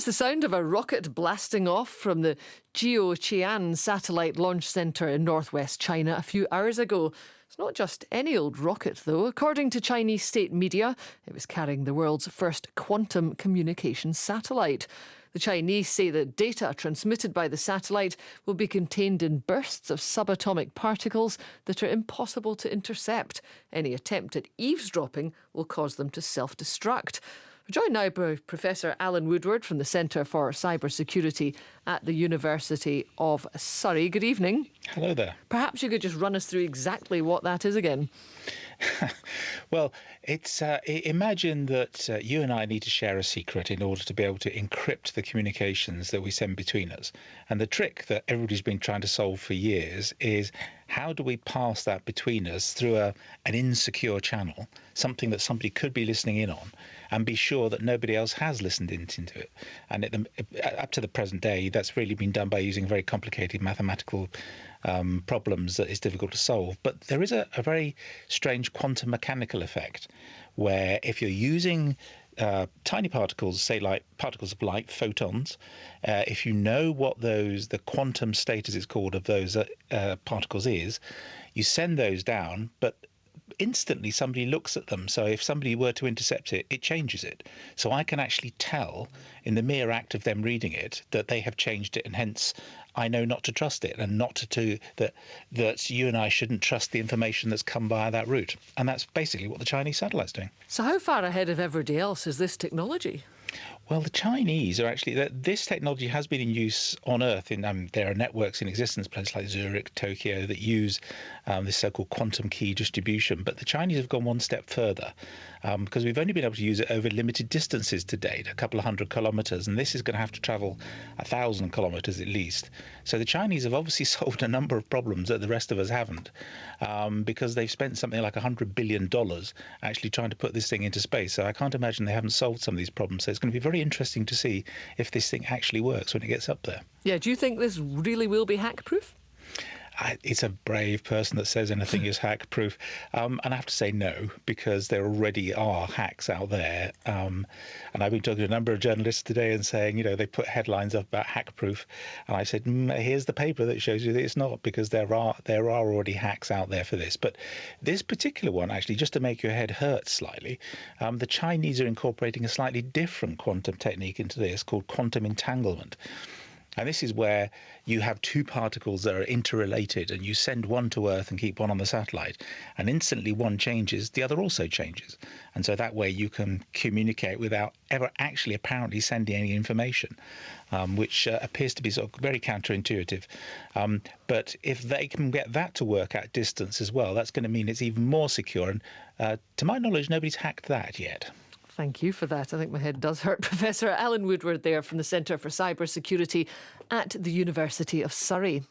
That's the sound of a rocket blasting off from the Jiuquan Satellite Launch Centre in northwest China a few hours ago. It's not just any old rocket, though. According to Chinese state media, it was carrying the world's first quantum communication satellite. The Chinese say that data transmitted by the satellite will be contained in bursts of subatomic particles that are impossible to intercept. Any attempt at eavesdropping will cause them to self-destruct. We're joined now by Professor Alan Woodward from the Centre for Cybersecurity at the University of Surrey. Good evening. Hello there. Perhaps you could just run us through exactly what that is again. Well, it's imagine that you and I need to share a secret in order to be able to encrypt the communications that we send between us. And the trick that everybody's been trying to solve for years is how do we pass that between us through an insecure channel, something that somebody could be listening in on, and be sure that nobody else has listened into it. And up to the present day, that's really been done by using very complicated mathematical problems that is difficult to solve. But there is a very strange quantum mechanical effect where if you're using tiny particles, say like particles of light, photons, if you know what the quantum state, as it's called, of those particles is, you send those down, but instantly somebody looks at them. So if somebody were to intercept it, it changes it. So I can actually tell in the mere act of them reading it that they have changed it, and hence I know not to trust it, and not that you and I shouldn't trust the information that's come via that route. And that's basically what the Chinese satellite's doing. So how far ahead of everybody else is this technology? Well, the Chinese are actually, this technology has been in use on Earth. There are networks in existence, places like Zurich, Tokyo, that use this so-called quantum key distribution. But the Chinese have gone one step further because we've only been able to use it over limited distances to date, a couple of 100 kilometres, and this is going to have to travel 1,000 kilometres at least. So the Chinese have obviously solved a number of problems that the rest of us haven't, because they've spent something like $100 billion actually trying to put this thing into space. So I can't imagine they haven't solved some of these problems. So it's going to be very interesting to see if this thing actually works when it gets up there. Yeah, do you think this really will be hack-proof? It's a brave person that says anything is hack-proof. And I have to say no, because there already are hacks out there. And I've been talking to a number of journalists today and saying, they put headlines up about hack-proof. And I said, here's the paper that shows you that it's not, because there are already hacks out there for this. But this particular one, actually, just to make your head hurt slightly, the Chinese are incorporating a slightly different quantum technique into this called quantum entanglement. And this is where you have two particles that are interrelated, and you send one to Earth and keep one on the satellite, and instantly one changes, the other also changes. And so that way you can communicate without ever actually apparently sending any information, which appears to be sort of very counterintuitive. But if they can get that to work at distance as well, that's going to mean it's even more secure. And to my knowledge, nobody's hacked that yet. Thank you for that. I think my head does hurt. Professor Alan Woodward there from the Centre for Cybersecurity at the University of Surrey.